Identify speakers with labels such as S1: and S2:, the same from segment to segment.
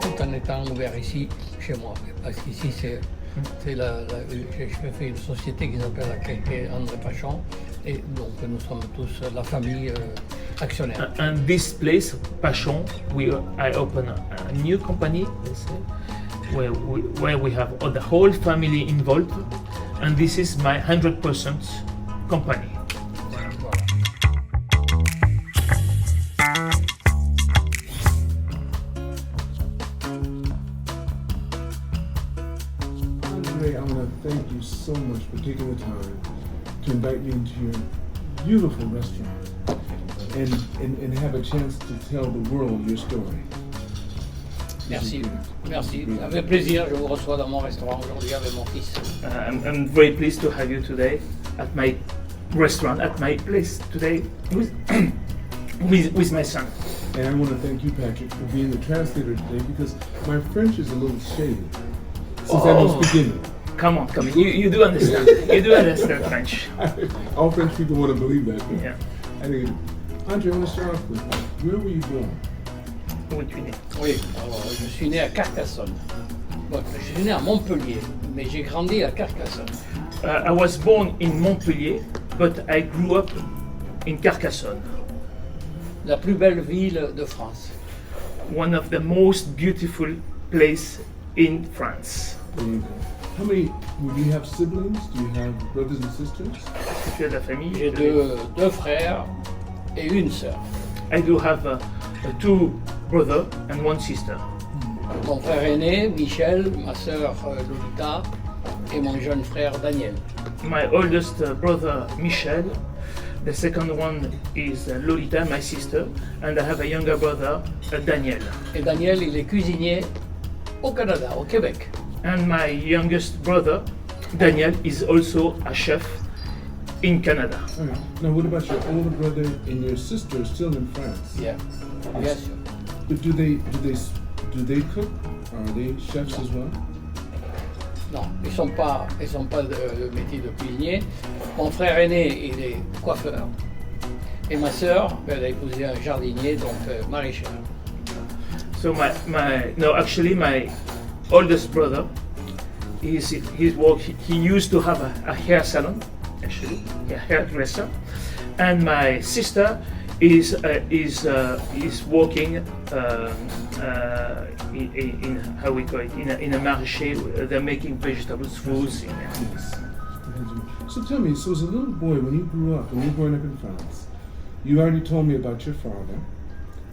S1: Tout en étant ouvert ici, chez moi. Parce qu'ici, j'ai fait une société qui s'appelle André Pachon. Et donc, nous sommes tous la famille actionnaire.
S2: And this place, Pachon, I open a new company, let's say, where we have the whole family involved. And this is my 100% company.
S3: André, I want to thank you so much for taking the time to invite me into your beautiful restaurant and have a chance to tell the world your story.
S1: Merci, merci. Ça fait plaisir, je vous reçois dans mon restaurant aujourd'hui avec mon fils.
S2: I'm very pleased to have you today at my restaurant, at my place today with, with my son.
S3: And I want to thank you, Patrick, for being the translator today because my French is a little shady since I don't speak any.
S2: Come on. You do understand. You do understand French.
S3: All French people want to believe that.
S2: Yeah.
S3: I think, André, I want to start off with, where were you born?
S2: Où es-tu né?
S1: Oui, alors, je suis né à Carcassonne. Bon, je suis né à Montpellier, mais j'ai grandi à Carcassonne.
S2: I was born in Montpellier, but I grew up in Carcassonne.
S1: La plus belle ville de France.
S2: One of the most beautiful place in France.
S3: There you go. How many, do you have siblings? Do you have brothers and sisters?
S2: Est-ce que tu as de la famille?
S1: J'ai deux frères et une sœur.
S2: I do have two brothers and one sister.
S1: Mon frère aîné, Michel, ma sœur Lolita et mon jeune frère Daniel.
S2: My oldest brother Michel, the second one is Lolita, my sister, and I have a younger brother, Daniel.
S1: Et Daniel, il est cuisinier au Canada, au Québec.
S2: And my youngest brother, Daniel, is also a chef in Canada.
S3: All right. Now, what about your older brother and your sister still in France?
S1: Yeah. Bien sûr.
S3: But do they cook? Are they chefs as well?
S1: Non, ils sont pas de métier de cuisinier. Mon frère aîné, il est coiffeur. Et ma sœur, elle a épousé un jardinier, donc maraîchère.
S2: So actually my oldest brother, he used to have a hair salon, actually, a hairdresser, and my sister is working in how we call it in a marché. They're making vegetables, fruits.
S3: Yes. So tell me, so as a little boy, when you grew up, when you were growing up in France, you already told me about your father,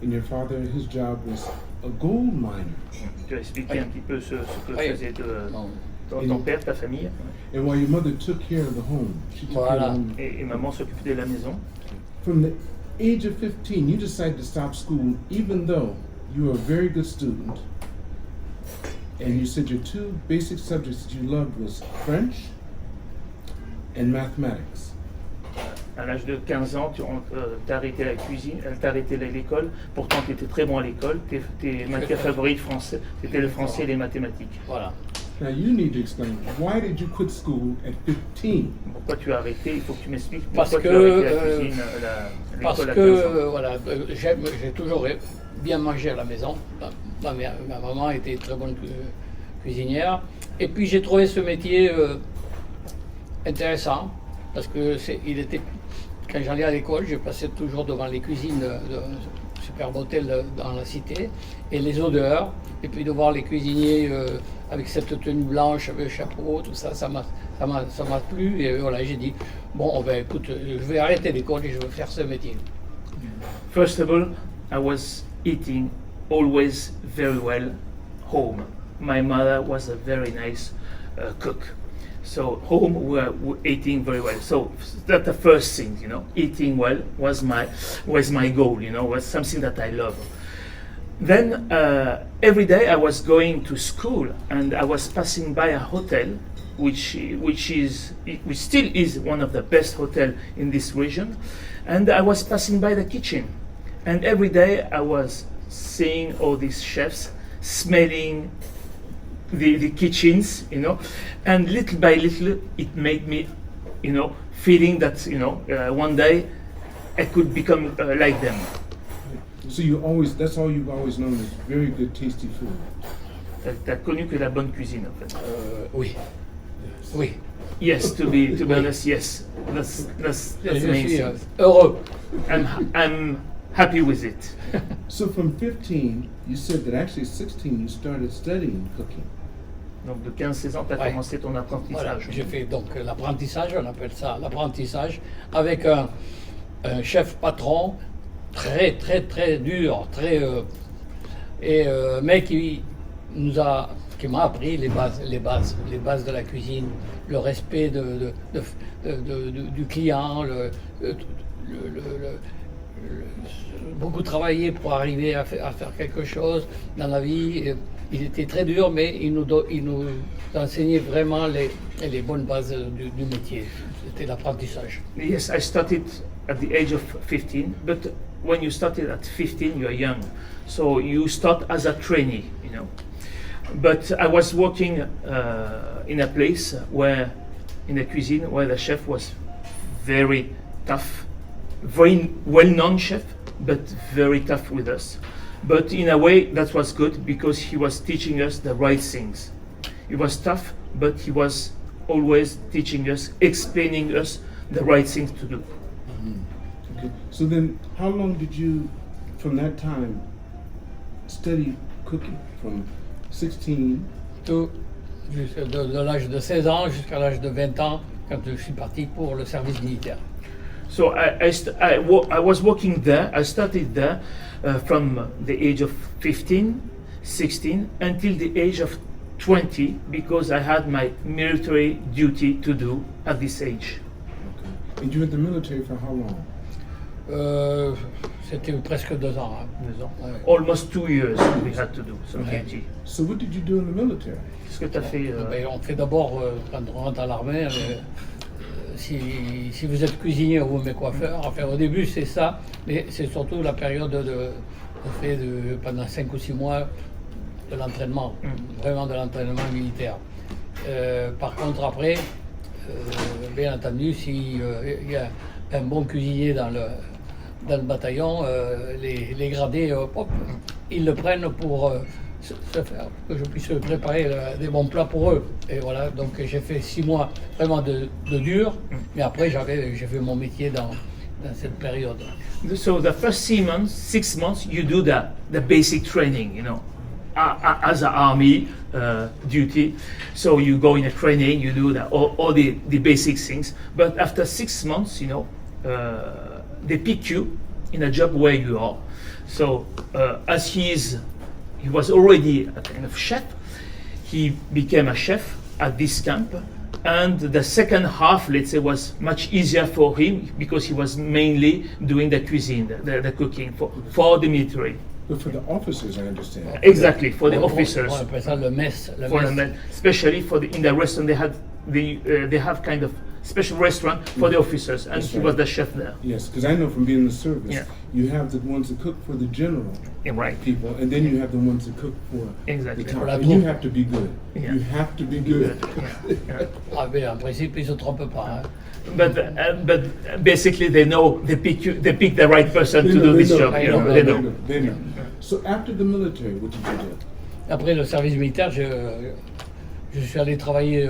S3: and your father, his job was a gold miner.
S2: Tu as expliqué un petit peu ce que faisait ton père, ta famille.
S3: And while your mother took care of the home, she took care of the home.
S2: Et maman s'occupait de la maison.
S3: From the age of 15, you decided to stop school, even though you were a very good student. And you said your two basic subjects that you loved was French and mathematics.
S2: À l'âge de 15 ans, tu as arrêté la cuisine, tu as arrêté l'école. Pourtant, tu étais très bon à l'école. Tes matières favorites français, c'était le français et les mathématiques.
S1: Voilà.
S3: Now you need to explain, why did you quit school at 15?
S2: Pourquoi tu as arrêté? Il faut que tu m'expliques
S1: Parce
S2: pourquoi
S1: que,
S2: tu as arrêté la cuisine,
S1: parce
S2: l'école à 15 ans.
S1: que voilà, j'ai toujours bien mangé à la maison. Ma maman était une très bonne cuisinière. Et puis j'ai trouvé ce métier intéressant parce que quand j'allais à l'école, je passais toujours devant les cuisines de superbes hôtels dans la cité et les odeurs. Et puis de voir les cuisiniers avec cette tenue blanche, avec le chapeau, tout ça, ça m'a plu. Et voilà, j'ai dit, bon, ben écoute, je vais arrêter l'école et je vais faire ce métier.
S2: First of all, I was eating always very well home. My mother was a very nice cook. So home we were eating very well. So that's the first thing, eating well was my goal, was something that I love. Then every day I was going to school and I was passing by a hotel, which still is one of the best hotel in this region, and I was passing by the kitchen, and every day I was seeing all these chefs, smelling the kitchens, and little by little it made me, feeling that one day I could become like them.
S3: So that's all you've always known is very good, tasty food.
S2: T'as connu que la bonne cuisine en fait.
S1: Oui,
S3: Yes.
S1: oui.
S2: Yes, to be honest, yes. That's
S1: Je
S2: the main
S1: suis
S2: thing.
S1: heureux.
S2: I'm happy with it.
S3: So from 15, you said that actually at 16 you started studying cooking.
S2: Donc de 15-16 ans, tu as
S1: Ouais.
S2: commencé ton
S1: Voilà,
S2: apprentissage.
S1: j'ai fait donc l'apprentissage, on appelle ça l'apprentissage, avec un chef patron très très très dur, mais qui m'a appris les bases de la cuisine, le respect du client, beaucoup travaillé pour arriver à faire quelque chose dans la vie. Il était très dur, mais il nous enseignait vraiment les bonnes bases du métier. C'était l'apprentissage.
S2: Yes, I started at the age of 15, but when you started at 15, you are young. So you start as a trainee, you know. But I was working in a place in a cuisine, where the chef was very tough, very well-known chef, but very tough with us. But in a way, that was good because he was teaching us the right things. He was tough, but he was always teaching us, explaining us the right things to do.
S3: Okay. So then, how long did you, from that time, study cooking? From 16?
S1: De l'âge de 16 ans jusqu'à l'âge de 20 ans, quand je suis parti pour le service militaire.
S2: So I was working there. I started there from the age of 15, 16 until the age of 20 because I had my military duty to do at this age.
S3: Okay. And you were in the military for how long?
S1: C'était presque 2 ans.
S2: 2 ans.
S1: Ouais.
S2: Almost 2 years we had to do some
S1: Ouais.
S2: duty.
S3: So what did you do in the military?
S2: Qu'est-ce que tu as fait
S1: Ben, on fait d'abord, quand on rentre à l'armée, si vous êtes cuisinier ou mes coiffeurs, enfin au début c'est ça, mais c'est surtout la période pendant 5 ou 6 mois de l'entraînement, vraiment de l'entraînement militaire. Par contre après, bien entendu, s'il y a un bon cuisinier dans le bataillon, les gradés, ils le prennent pour que je puisse préparer des bons plats pour eux. Et voilà, donc j'ai fait 6 mois vraiment de dur, mais après j'ai fait mon métier dans cette période.
S2: So the first 6 months, you do the basic training, you know, as an army duty. So you go in a training, you do all the basic things. But after 6 months, you know, they pick you in a job where you are. So as he was already a kind of chef, he became a chef at this camp. And the second half, let's say, was much easier for him because he was mainly doing the cuisine, the cooking for the military.
S3: But for the officers, I understand.
S2: Exactly, for the officers.
S1: On appelle ça le mess.
S2: For the men, especially in the restaurant, they have kind of special restaurant for the officers, and
S3: That's
S2: he
S3: right.
S2: was the chef there.
S3: Yes, because I know from being in the service,
S2: Yeah.
S3: you have the ones that cook for the general
S2: Yeah, right.
S3: people, and then you have the ones that cook for
S2: Exactly.
S3: the top.
S1: For la
S3: And you
S1: troupe.
S3: have to be good.
S2: Yeah.
S3: You have to be good.
S2: Yeah.
S1: Ah, ben, en principe, ils ne se trompent pas. Hein.
S2: But basically, they know they pick the right person
S3: They
S2: to
S3: know,
S2: do
S3: they
S2: this
S3: know.
S2: job. You know,
S1: They
S2: they know.
S3: They know. So after the military, what did you do?
S1: Après le service militaire, je suis allé travailler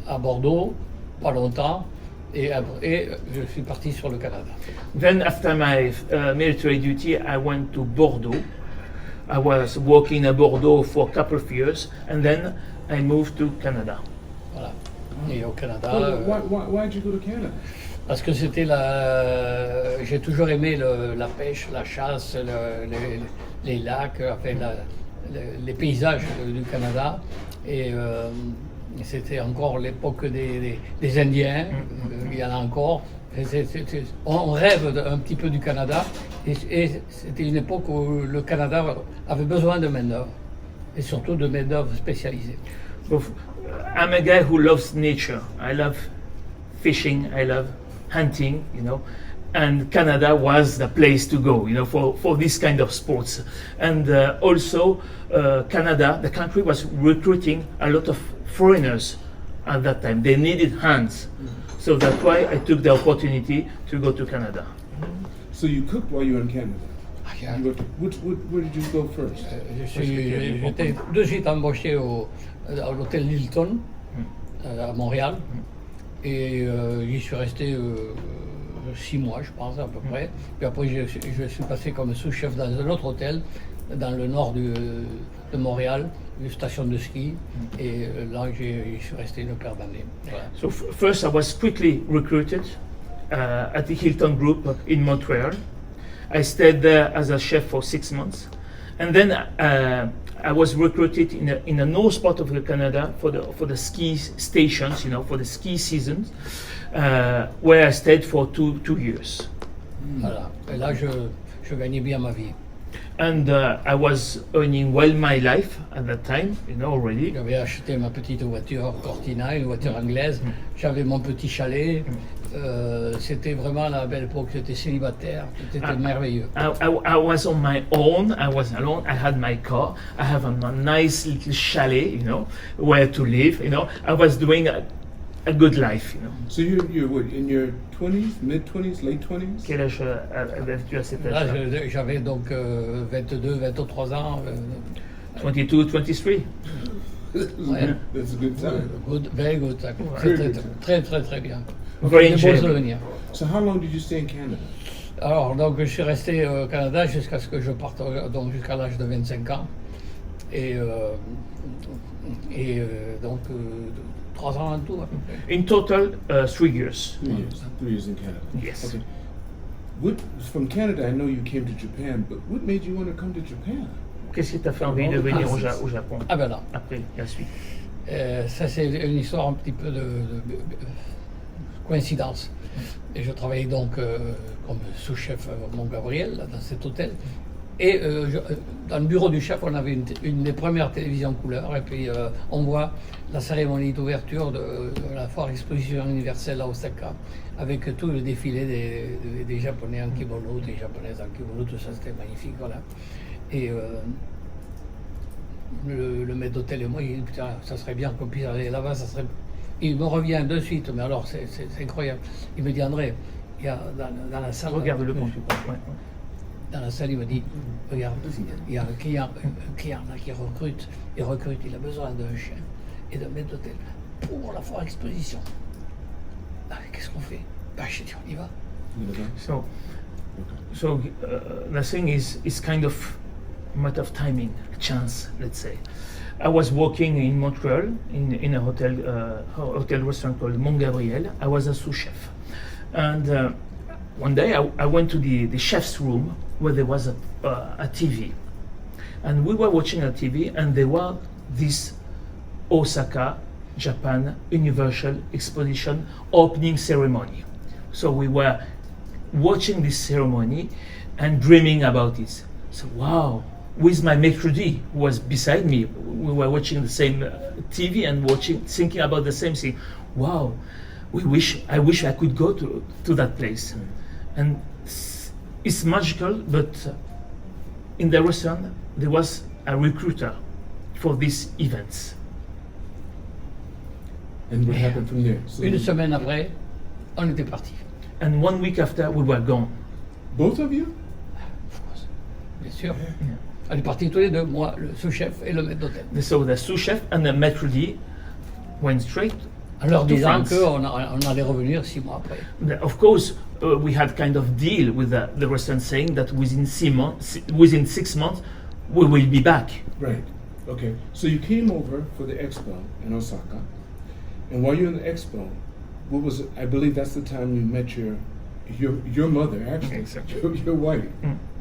S1: à Bordeaux, pas longtemps, et après je suis parti sur le Canada.
S2: Then after my military duty, I went to Bordeaux. I was working at Bordeaux for a couple of years, and then I moved to Canada.
S1: Voilà. Et au Canada,
S3: Why'd you go to Canada?
S1: parce que j'ai toujours aimé la pêche, la chasse, les lacs, enfin les paysages du Canada. Et c'était encore l'époque des Indiens, il y en a encore. On rêve un petit peu du Canada, et c'était une époque où le Canada avait besoin de main-d'œuvre, et surtout de main-d'œuvre spécialisée.
S2: I'm a guy who loves nature. I love fishing. I love hunting. You know, and Canada was the place to go. You know, for this kind of sports. And also, Canada, the country, was recruiting a lot of foreigners at that time. They needed hands, so that's why I took the opportunity to go to Canada.
S3: So you cooked while you were in Canada? Where did you go first?
S1: J'étais de suite embauché à l'hôtel Hilton à Montréal et j'y suis resté 6 mois, je pense, à peu près. Puis après, je suis passé comme sous-chef dans un autre hôtel dans le nord de Montréal, une station de ski, et là, je suis resté une paire d'années. Voilà.
S2: So first I was quickly recruited at the Hilton Group in Montreal. I stayed there as a chef for 6 months. And then I was recruited in the north part of Canada for the ski stations, for the ski seasons, where I stayed for two years.
S1: Voilà. Et là, je gagnais bien ma vie.
S2: And I was earning well my life at that time, already.
S1: J'avais acheté ma petite voiture Cortina, une voiture anglaise. J'avais mon petit chalet. C'était vraiment la belle époque. J'étais célibataire. C'était merveilleux.
S2: I was on my own. I was alone. I had my car. I have a nice little chalet, where to live. I was doing a good life.
S3: So you're what, in your 20s, mid-20s, late 20s?
S2: Quel âge avais-tu à cet
S1: Là,
S2: âge-là?
S1: j'avais donc 22, 23 ans.
S2: 22, 23.
S1: Ouais.
S3: That's a good time.
S1: Good, very good. Très bien.
S2: Very
S1: Des beaux
S2: enjoyable.
S1: souvenirs.
S3: So how long did you stay in Canada?
S1: Alors, donc, je suis resté au Canada jusqu'à ce que je parte, donc jusqu'à l'âge de 25 ans. Et donc, 3 ans en tout, à peu près.
S2: In total, 3 years.
S3: 3 years. 3 years in Canada.
S2: Yes.
S3: Okay. From Canada, I know you came to Japan, but what made you want to come to Japan?
S2: Qu'est-ce qui t'a fait envie de venir au Japon
S1: Ah ben là,
S2: après la suite?
S1: ça c'est une histoire un petit peu de coïncidence. Et je travaillais donc comme sous-chef Mont-Gabriel, dans cet hôtel. Et dans le bureau du chef, on avait une des premières télévisions couleur. Et puis on voit la cérémonie d'ouverture de la foire exposition universelle à Osaka, avec tout le défilé des Japonais en kimono, des Japonaises en kimono, tout ça, c'était magnifique, voilà. Et le maître d'hôtel et moi, il dit, putain, ça serait bien qu'on puisse aller là-bas, ça serait... Il me revient de suite, mais alors c'est incroyable. Il me dit, André, il y a dans la salle...
S2: Regarde-le quand tu parles. Ouais.
S1: Dans la salle, il me dit, regarde, il y a un client là qui recrute, il a besoin d'un chien et d'un maître d'hôtel pour la foire exposition. Ah, qu'est-ce qu'on fait? Bah, je dis, on y va.
S2: So the thing is kind of a matter of timing, a chance, let's say. I was working in Montreal in a hotel restaurant called Mont Gabriel. I was a sous chef, and one day I went to the chef's room where there was a TV, and we were watching a TV, and there was this Osaka, Japan Universal Exposition opening ceremony. So we were watching this ceremony and dreaming about it. So wow, with my maître d' who was beside me, we were watching the same TV and thinking about the same thing. Wow, I wish I could go to that place. And it's magical, but in the restaurant there was a recruiter for these events.
S3: And what happened from there? So
S1: Une semaine après, on était partis.
S2: And 1 week after, we were gone.
S3: both of you?
S1: Of course. Bien sûr. On est partis tous les deux, moi, le sous-chef et le maître d'hôtel.
S2: So the sous chef and the maître d' went straight.
S1: En leur
S2: to
S1: disant
S2: France.
S1: qu'on allait revenir 6 mois après.
S2: Of course, we had kind of deal with the restaurant saying that within 6 months, we will be back.
S3: Right. Okay. So you came over for the Expo in Osaka, and while you're in the Expo, what was it? I believe that's the time you met your mother, actually,
S2: Exactly.
S3: your wife,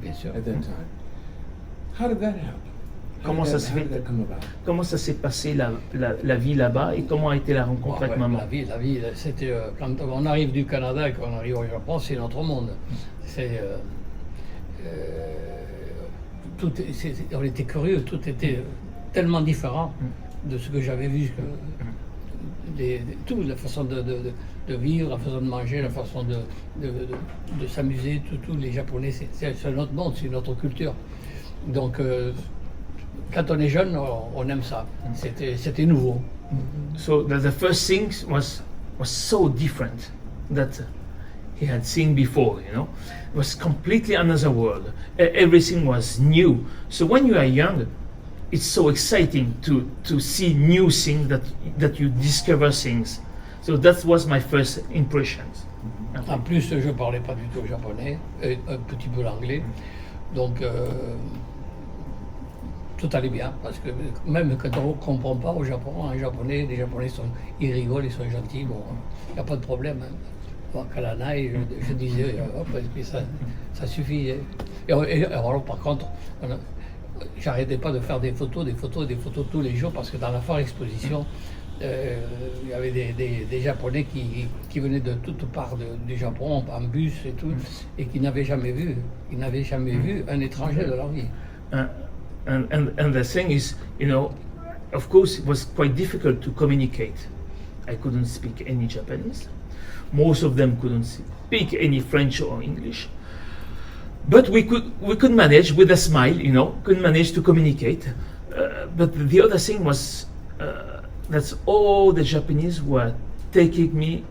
S1: Bien sûr.
S3: at that time. How did that happen?
S2: Comment ça se
S3: How
S2: fait?
S3: did that come about?
S2: Comment ça s'est passé la vie là-bas et comment a été la rencontre
S1: Bon,
S2: avec
S1: ouais,
S2: maman?
S1: la vie, c'était quand on arrive du Canada et qu'on arrive au Japon, c'est notre monde. C'est on était curieux, tout était tellement différent de ce que j'avais vu. Tout, la façon de vivre, la façon de manger, la façon de s'amuser, tous les Japonais, c'est notre monde, c'est notre culture. Donc, quand on est jeune, on aime ça. C'était nouveau.
S2: So the first thing was so different that he had seen before, you know. It was completely another world. Everything was new. So when you are young, it's so exciting to see new things, that you discover things. So that was my first impressions.
S1: En plus, je ne parlais pas du tout japonais, un petit peu l'anglais. Donc, tout allait bien. Parce que même quand on ne comprend pas au Japon, en japonais, les Japonais, ils rigolent, ils sont gentils. Bon, il n'y a pas de problème. Hein. Bon, Kalanai, je disais, hop, et puis ça suffit. Et alors, par contre, j'arrêtais pas de faire des photos tous les jours, parce que dans la foire exposition, il y avait des Japonais qui venaient de toutes parts du Japon, en bus et tout, et qui n'avaient jamais vu un étranger de leur vie.
S2: And the thing is, you know, of course, it was quite difficult to communicate. I couldn't speak any Japanese. Most of them couldn't speak any French or English. But we could manage with a smile, you know, could manage to communicate. But the other thing was that all the Japanese were taking me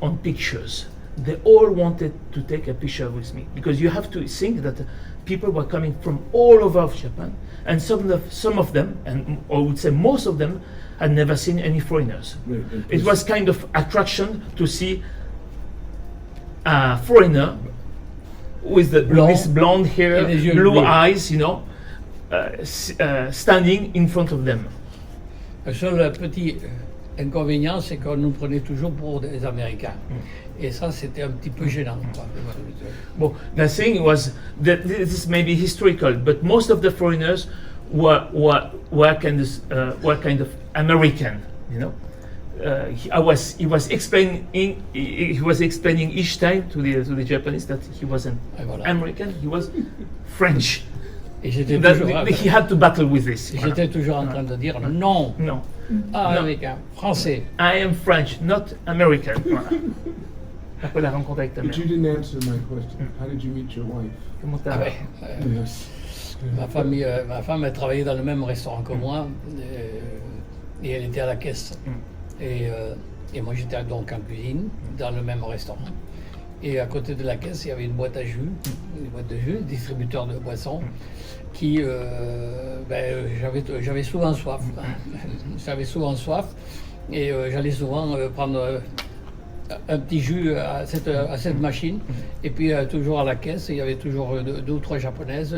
S2: on pictures. They all wanted to take a picture with me, because you have to think that people were coming from all over Japan, and some of them, and I would say most of them, had never seen any foreigners.
S3: Right.
S2: It was kind of attraction to see a foreigner with this blonde hair, blue eyes, you know, standing in front of them.
S1: Le seul petit inconvénient, c'est qu'on nous prenait toujours pour des Américains. Et ça, c'était un petit peu gênant.
S2: Well, the thing was that this may be historical, but most of the foreigners were kind of American, you know. He was explaining each time to the Japanese that he wasn't American, he was French.
S1: Et j'étais toujours,
S2: he had to battle with this.
S1: J'étais toujours en train de dire non. Américain, français.
S2: I am French, not American. Après la rencontre avec ta mère.
S3: But you didn't answer my question. How did you meet your wife?
S2: Comment t'as...
S1: Ma femme, elle travaillait dans le même restaurant que moi, et elle était à la caisse. Et moi, j'étais donc en cuisine, dans le même restaurant. Et à côté de la caisse, il y avait une boîte à jus, distributeur de boissons, qui, j'avais souvent soif. J'avais souvent soif, et j'allais souvent prendre un petit jus à cette machine. Et puis toujours à la caisse, il y avait toujours deux ou trois japonaises.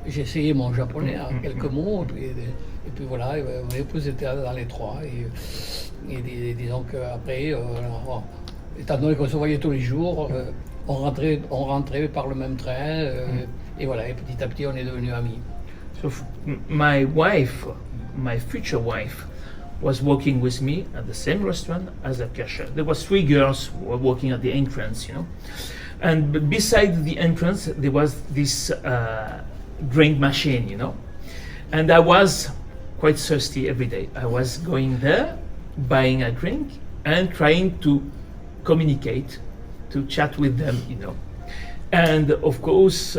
S1: J'essayais mon japonais, hein, quelques mots, et puis voilà, mon épouse était dans les trois. Et disons qu'après, étant donné qu'on se voyait tous les jours, on rentrait par le même train, et voilà, et petit à petit on est devenus amis.
S2: So my wife, my future wife, was working with me at the same restaurant as a cashier. There was 3 girls who were working at the entrance, you know. And beside the entrance, there was this drink machine, you know. And I was quite thirsty every day. I was going there, buying a drink, and trying to communicate, to chat with them, you know. And of course,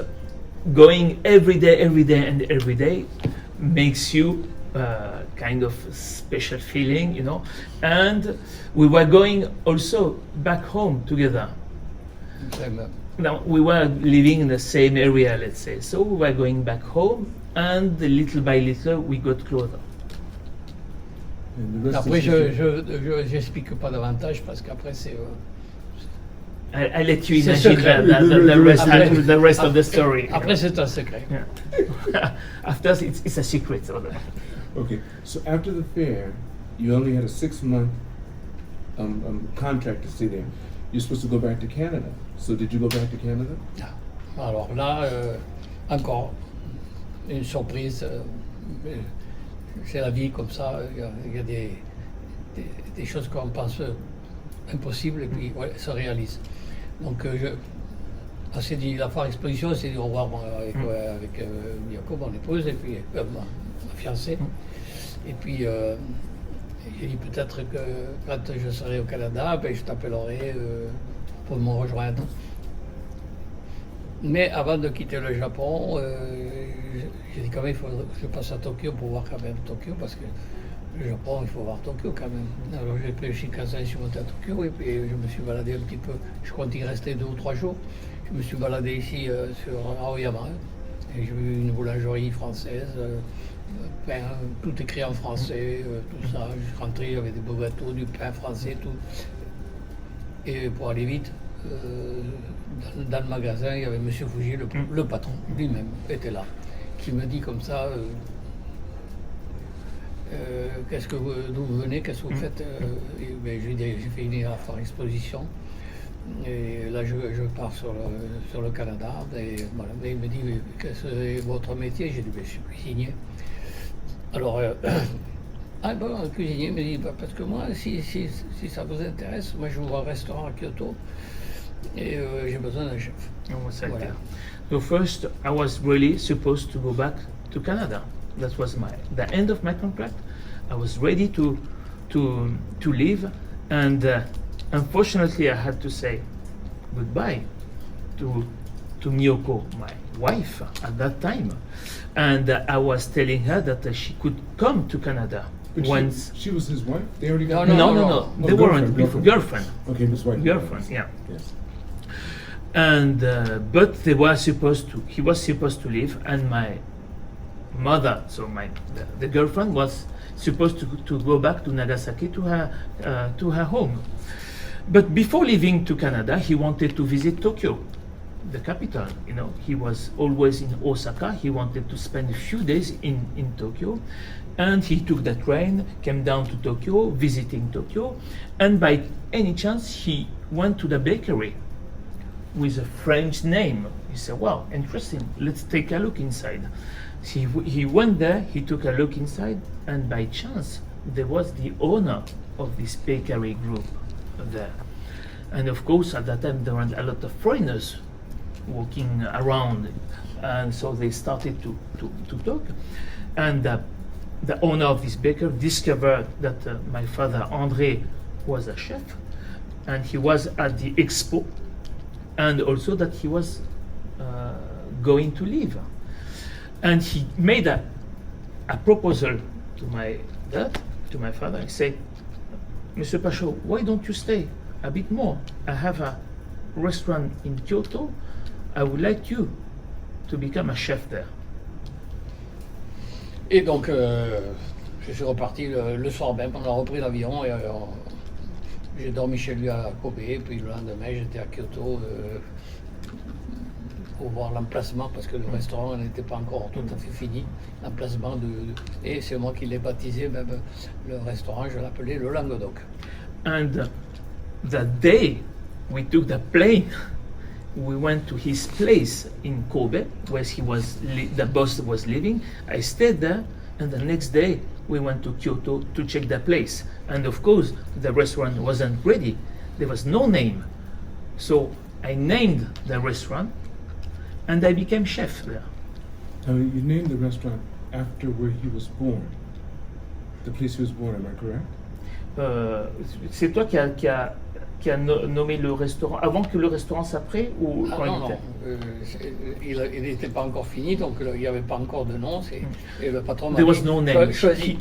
S2: going every day makes you kind of special feeling, you know. And we were going also back home together. Now, we were living in the same area, let's say. So we were going back home, and little by little, we got closer.
S1: Après, j'explique pas davantage parce qu'après c'est.
S2: I let you imagine the rest of the story.
S1: Après, c'est un secret.
S2: Yeah. After, it's a secret.
S3: Okay, so after the fair, you only had a 6-month contract to stay there. You're supposed to go back to Canada. So did you go back to Canada?
S1: Alors là, encore une surprise. C'est la vie comme ça. Il y a des choses qu'on pense impossibles et puis ouais, se réalisent. Donc on s'est dit, la foire exposition, on s'est dit au revoir avec Miyoko, mon épouse, et puis ma fiancée. Et puis j'ai dit peut-être que quand je serai au Canada, ben, je t'appellerai pour me rejoindre. Mais avant de quitter le Japon, j'ai dit quand même il faut que je passe à Tokyo pour voir quand même Tokyo, parce que le Japon, il faut voir Tokyo quand même. Alors j'ai pris le Shinkansen, je suis monté à Tokyo et puis je me suis baladé un petit peu. Je compte y rester 2 ou 3 jours. Je me suis baladé ici sur Aoyama et j'ai vu une boulangerie française, pain, tout écrit en français, tout ça. Je suis rentré, il y avait des beaux gâteaux, du pain français, tout. Et pour aller vite, dans le magasin, il y avait M. Fougier, le patron lui-même, était là, qui me dit comme ça. D'où vous venez, qu'est-ce que vous faites ben, je lui dis, j'ai fait une exposition et là je pars sur le Canada et voilà, il me dit quest ce que c'est votre métier, j'ai dit ben, je suis cuisinier. Alors ah bon, le cuisinier me dit bah, parce que moi si ça vous intéresse, moi j'ouvre un restaurant à Kyoto et j'ai besoin d'un chef.
S2: Voilà. So first I was really supposed to go back to Canada. That was the end of my contract. I was ready to leave, and unfortunately, I had to say goodbye to Miyoko, my wife at that time, and I was telling her that she could come to Canada
S3: But
S2: once.
S3: she was his wife? They already got
S2: No.
S3: Oh,
S2: They weren't girlfriend.
S3: Okay, his wife.
S2: Girlfriend, yeah.
S3: Yes.
S2: And but he was supposed to leave, and my mother, so the girlfriend, was supposed to go back to Nagasaki to her home. But before leaving to Canada, he wanted to visit Tokyo, the capital. You know, he was always in Osaka. He wanted to spend a few days in Tokyo, and he took the train, came down to Tokyo, visiting Tokyo, and by any chance he went to the bakery with a French name. He said, "Wow, interesting. Let's take a look inside." He went there, he took a look inside, and by chance there was the owner of this bakery group there. And of course at that time there were a lot of foreigners walking around, and so they started to talk. And the owner of this bakery discovered that my father André was a chef, and he was at the Expo, and also that he was going to leave. And he made a proposal to my dad, to my father. He said, "Mr. Pachon, why don't you stay a bit more? I have a restaurant in Kyoto. I would like you to become a chef there."
S1: Et donc je suis reparti le soir même, on a repris l'avion et j'ai dormi chez lui à Kobe, et puis le lendemain j'étais à Kyoto pour voir l'emplacement parce que le restaurant n'était pas encore tout à fait fini, l'emplacement et c'est moi qui l'ai baptisé même le restaurant, je l'appelais le Languedoc.
S2: And the day we took the plane, we went to his place in Kobe, where the boss was living. I stayed there, and the next day we went to Kyoto to check the place. And of course, the restaurant wasn't ready. There was no name. So I named the restaurant, and I became chef there.
S3: You named the restaurant after where he was born. The place he was born, am I correct?
S2: C'est toi qui a nommé le restaurant avant que le restaurant s'appelle ou quand
S1: non, il n'était pas encore fini, donc il n'y avait pas encore de nom. Et le patron m'a dit,
S2: no name.
S1: choisis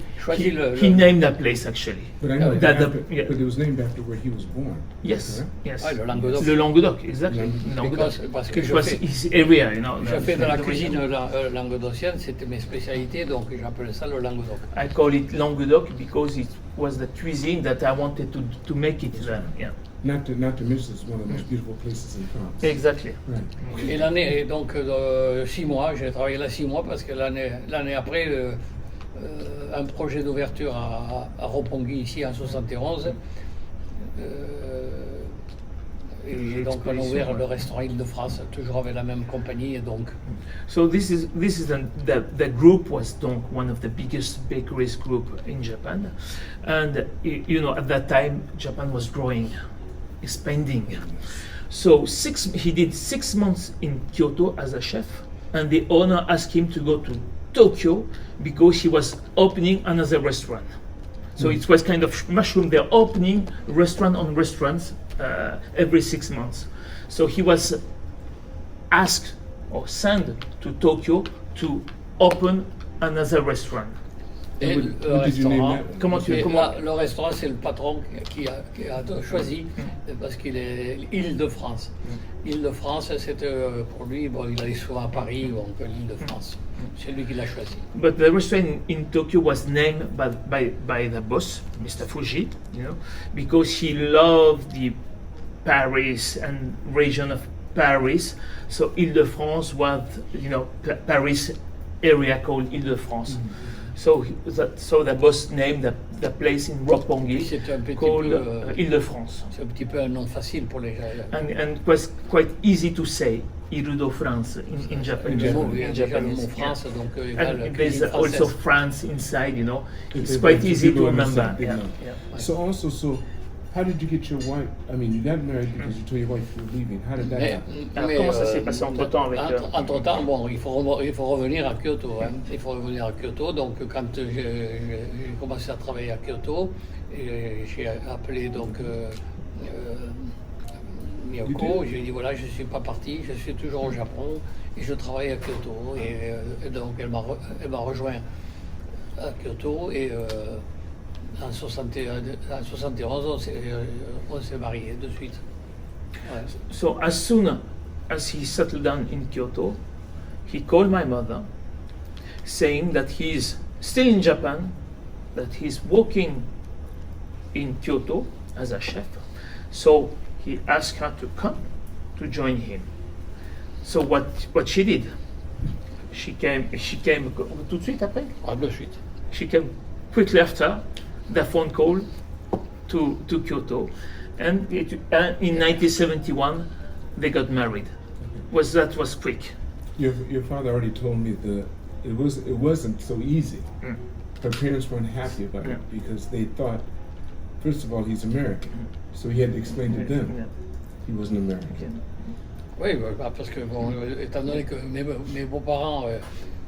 S1: le...
S2: He named that place actually.
S3: But I know but it was named after where he was born.
S2: Yes, yes.
S1: Ah, le Languedoc.
S2: Le Languedoc, exactly.
S1: Parce que
S2: his area, you know.
S1: Je fais de la cuisine languedocienne, c'était mes spécialités, donc j'appelais ça le Languedoc.
S2: I call it Languedoc because it was the cuisine that I wanted to make it there. Yeah.
S3: Not to miss, it's one of the most beautiful places in France.
S2: Exactly.
S3: Right.
S1: Et l'année, donc 6 mois, j'ai travaillé là 6 mois parce que l'année après, un projet d'ouverture à Roppongi, ici en 71. Et donc on a ouvert le restaurant Ile de France, toujours avec la même compagnie, et donc.
S2: So this is the group was Donq, one of the biggest bakeries group in Japan, and you know at that time Japan was growing, expanding. So he did 6 months in Kyoto as a chef, and the owner asked him to go to Tokyo because he was opening another restaurant. So it was kind of mushroom. They're opening restaurant on restaurants every 6 months. So he was asked or sent to Tokyo to open another restaurant.
S1: Et
S3: What-
S1: le
S3: what did you name
S1: restaurant,
S3: that?
S2: Comment tu-
S1: et
S2: comment-
S1: là, le restaurant, c'est le patron qui a choisi, parce qu'il est Ile de France. Ile de France, c'était pour lui, bon, il allait souvent à Paris, donc l'Île de France. C'est lui qui l'a choisi.
S2: But the restaurant in Tokyo was named by the boss, Mr. Fuji, because he loved the Paris and region of Paris. So Ile de France was, Paris area called Ile de France. So the boss named the place in Roppongi
S1: C'est un petit
S2: called
S1: peu,
S2: Ile de France.
S1: c'est un petit peu un nom facile pour les gens.
S2: And it was quite easy to say Ile de France in Japanese.
S1: Le mot, il y a
S2: In
S1: déjà le
S2: Japanese,
S1: mot
S2: yeah.
S1: France, donc il y a la
S2: And there's
S1: cuisine
S2: also
S1: française.
S2: France inside, It's
S3: People-
S2: quite easy
S3: people
S2: to remember.
S3: understand,
S2: Yeah,
S3: yeah.
S2: yeah.
S3: So how did you get your wife? I mean, you got married because you told your wife you were leaving. How did that happen?
S2: Alors, comment ça s'est passé entre-temps avec,
S1: Entre-temps, bon, il faut revenir à Kyoto. Il faut revenir à Kyoto. Donc, quand j'ai commencé à travailler à Kyoto, j'ai appelé donc Miyoko. J'ai dit voilà, je ne suis pas parti, je suis toujours au Japon et je travaille à Kyoto. Et donc, elle m'a rejoint à Kyoto et en 71, on s'est mariés de suite. Ouais.
S2: So as soon as he settled down in Kyoto, he called my mother, saying that he's still in Japan, that he's working in Kyoto as a chef. So he asked her to come to join him. So what she did, she came tout de suite après.
S1: De suite.
S2: She came quickly after the phone call to Kyoto, and in 1971 they got married. That was quick.
S3: Your father already told me it wasn't so easy. Her parents weren't happy about it because they thought, first of all, he's American, so he had to explain to them he wasn't American.
S1: Oui, parce que bon, étant donné que mes beaux-parents,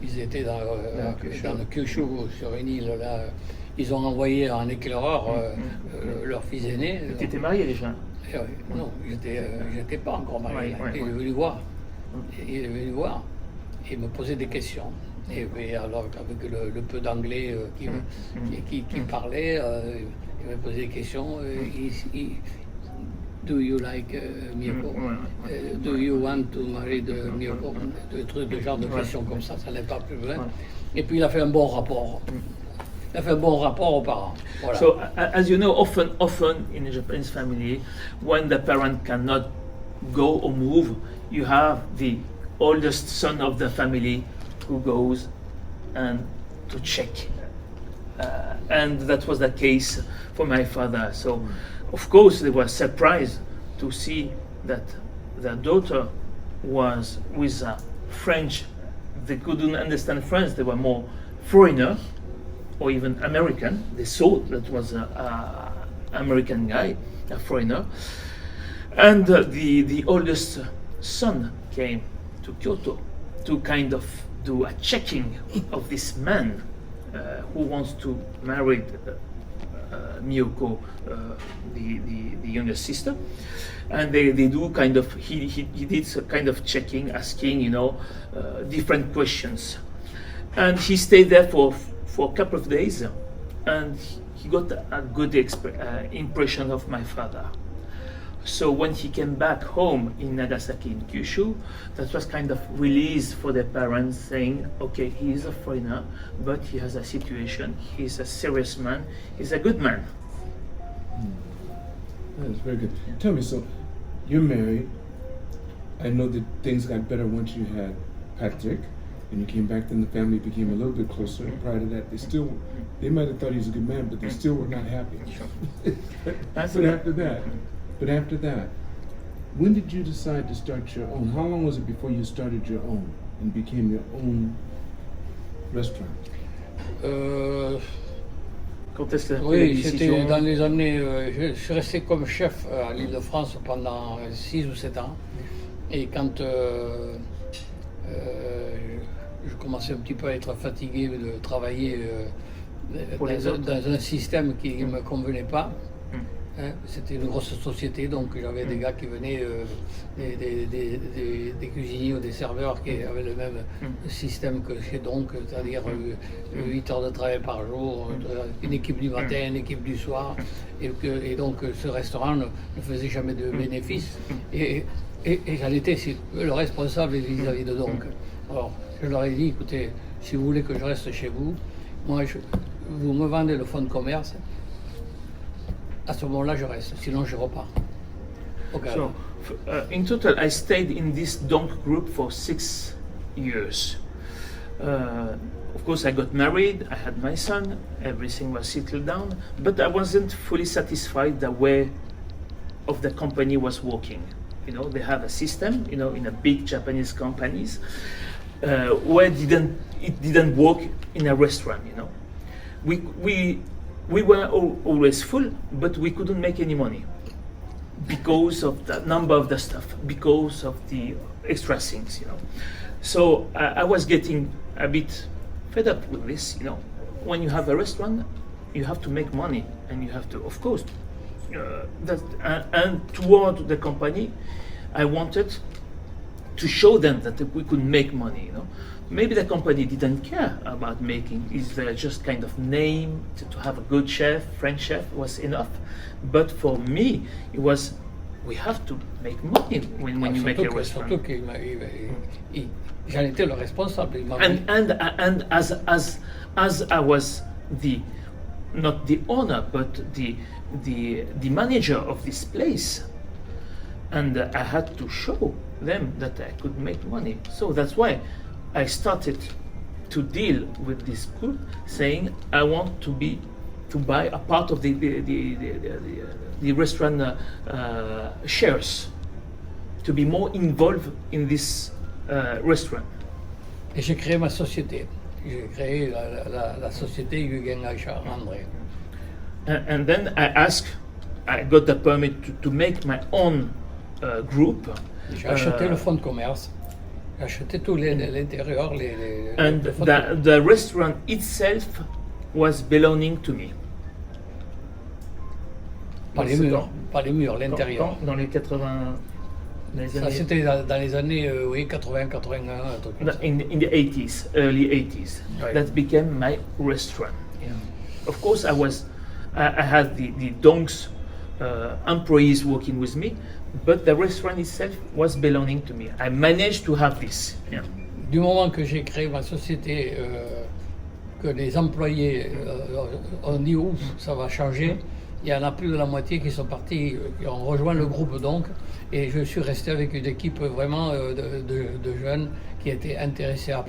S1: ils étaient dans le Kyushu, sur une île là, ils ont envoyé en éclaireur leur fils aîné.
S2: Tu étais marié déjà?
S1: Non, j'étais pas encore marié.
S2: Ouais.
S1: Il est venu voir. Il est venu voir et me poser des questions. Et alors, avec le peu d'anglais qui parlait, il m'a posé des questions. Do you like Miyoko? Do you want to marry the Miyoko? Des trucs de genre de questions comme ça n'est pas plus loin. Et puis il a fait un bon rapport. Il a fait un bon rapport aux parents. Voilà.
S2: So as you know, often in a Japanese family, when the parent cannot go or move, you have the oldest son of the family who goes and to check. And that was the case for my father. So, of course, they were surprised to see that their daughter was with a French. They couldn't understand French. They were more foreigner or even American. They saw that was a American guy, a foreigner. And the oldest son came to Kyoto to kind of do a checking of this man who wants to marry Miyoko, the younger sister, and they do kind of he did some kind of checking, asking different questions, and he stayed there for a couple of days, and he got a good impression of my father. So when he came back home in Nagasaki, in Kyushu, that was kind of release for the parents, saying, okay, he is a foreigner, but he has a situation, he's a serious man, he's a good man.
S3: That is very good. Tell me, so you're married. I know that things got better once you had Patrick, and you came back, then the family became a little bit closer. Prior to that, they might have thought he was a good man, but they still were not happy. But after that, when did you decide to start your own? How long was it before you started your own and became your own restaurant?
S2: Quand est-ce que
S1: Oui, c'était dans les années. Je suis resté comme chef à l'Île de France pendant 6 ou 7 ans. Et quand je commençais un petit peu à être fatigué de travailler dans un système qui ne me convenait pas, Hein, c'était une grosse société, donc j'avais des gars qui venaient, des cuisiniers ou des serveurs qui avaient le même système que chez Donq, c'est-à-dire 8 heures de travail par jour, une équipe du matin, une équipe du soir, et donc ce restaurant ne faisait jamais de bénéfices, et j'en étais le responsable vis-à-vis de Donq. Alors je leur ai dit, écoutez, si vous voulez que je reste chez vous, moi vous me vendez le fonds de commerce. À ce moment-là, je reste, sinon je repars. Okay.
S2: So, in total, I stayed in this Donq group for 6 years. Of course, I got married, I had my son, everything was settled down, but I wasn't fully satisfied the way of the company was working. You know, they have a system, you know, in a big Japanese companies, where it didn't work in a restaurant, you know. We were always full, but we couldn't make any money because of the number of the stuff, because of the extra things, you know. So I was getting a bit fed up with this, you know. When you have a restaurant, you have to make money, and you have to, of course, and toward the company, I wanted to show them that we could make money, you know. Maybe the company didn't care about making. Is there just kind of name to have a good chef, French chef was enough. But for me, it was we have to make money when you make a restaurant.
S1: Surtout que j'en étais le responsable.
S2: And as I was not the owner but the manager of this place, and I had to show them that I could make money. So that's why I started to deal with this group, saying I want to buy a part of the restaurant shares, to be more involved in this restaurant.
S1: Et j'ai créé ma société. J'ai créé la société Yugen Aisha André.
S2: And then I got the permit to make my own group.
S1: J'ai acheté le fonds de commerce. J'ai acheté tout l'intérieur.
S2: And the restaurant itself was belonging to me.
S1: Pas les murs, l'intérieur.
S2: Dans les 80...
S1: Ça c'était dans les années 80, 81, un truc comme ça.
S2: In the 80s, early 80s.
S1: Right.
S2: That became my restaurant. Yeah. Of course, I had the Donq's employees working with me, but the restaurant itself was belonging to me. I managed to have this. Yeah.
S1: Du moment que j'ai créé ma société, que les employés ont dit ouf, ça va changer, il y en a plus de la moitié qui sont partis, qui ont rejoint le groupe Donq, et je suis resté avec une équipe vraiment de jeunes qui étaient intéressés à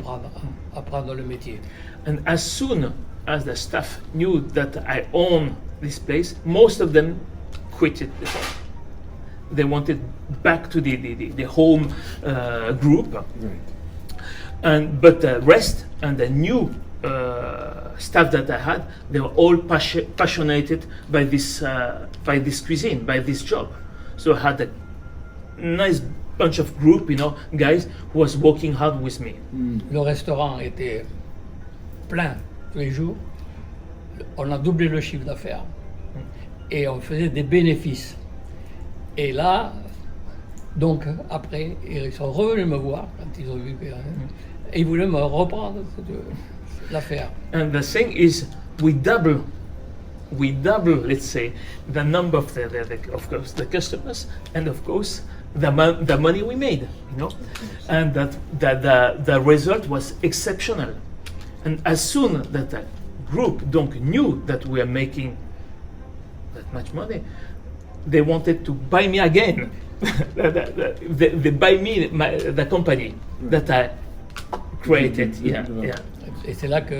S1: apprendre le métier.
S2: And as soon as the staff knew that I owned this place, most of them quit it. They wanted back to the home group.
S3: Right.
S2: But the rest and the new staff that I had, they were all passionate by this cuisine, by this job. So I had a nice bunch of group, you know, guys who was working hard with me.
S1: Le restaurant était plein tous les jours. On a doublé le chiffre d'affaires et on faisait des bénéfices. Et là, donc après, ils sont revenus me voir quand ils ont vu que et ils voulaient me reprendre l'affaire.
S2: And the thing is, we double, let's say, the number of of course the customers, and of course the money we made, you know, and that the result was exceptional. And as soon that the group Donq knew that we were making that much money, they wanted to buy me again. They buy me the company that I created. Yeah.
S1: Et c'est là que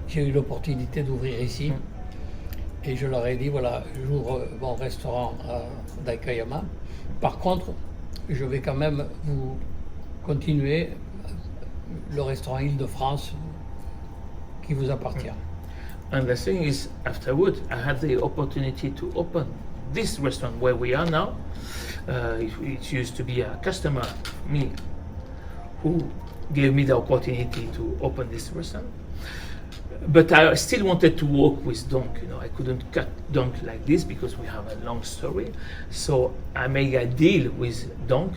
S1: j'ai eu l'opportunité d'ouvrir ici. Et je leur ai dit, voilà, j'ouvre mon restaurant à Daikayama. Par contre, je vais quand même vous continuer le restaurant Ile de France qui vous appartient.
S2: And the thing is, afterward, I had the opportunity to open this restaurant where we are now. It used to be a customer, me, who gave me the opportunity to open this restaurant. but I still wanted to work with Donq. I couldn't cut Donq like this because we have a long story. So I made a deal with Donq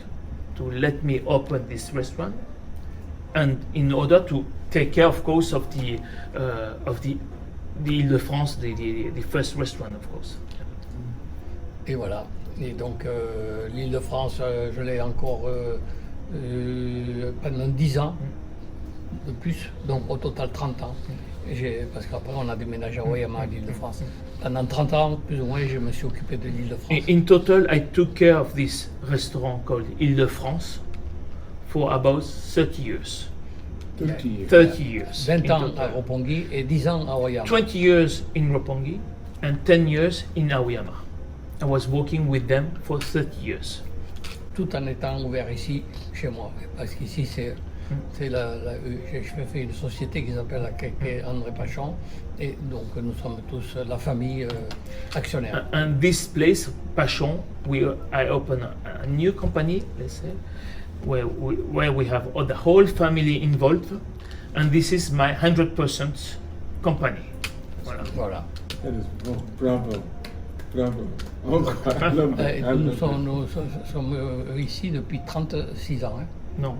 S2: to let me open this restaurant, and in order to take care, of course, of the Ile de France, the first restaurant, of course.
S1: Et voilà. Et donc l'Île de France, je l'ai encore pendant 10 ans de plus, donc au total 30 ans. Parce qu'après on a déménagé à Oyama, à l'Île de France. Pendant 30 ans, plus ou moins, je me suis occupé de l'Île de France.
S2: In total, I took care of this restaurant called Ile de France for about 30 years.
S3: 30 years.
S2: 30 years.
S1: 20
S2: in
S1: ans
S2: total.
S1: à Roppongi et 10 ans à Oyama.
S2: 20 years in Roppongi and 10 years in Aoyama. I was working with them for 30 years.
S1: Tout en étant ouvert ici, chez moi. Parce qu'ici, j'ai fait une société qui s'appelle André Pachon. Et donc, nous sommes tous la famille actionnaire.
S2: And this place, Pachon, I opened a new company, let's say, where we have the whole family involved. And this is my 100% company.
S1: Voilà.
S3: That is, oh, bravo. Bravo. Oh, I love that. I
S1: Nous
S3: love
S1: sommes ici depuis 36 ans. Hein.
S2: No,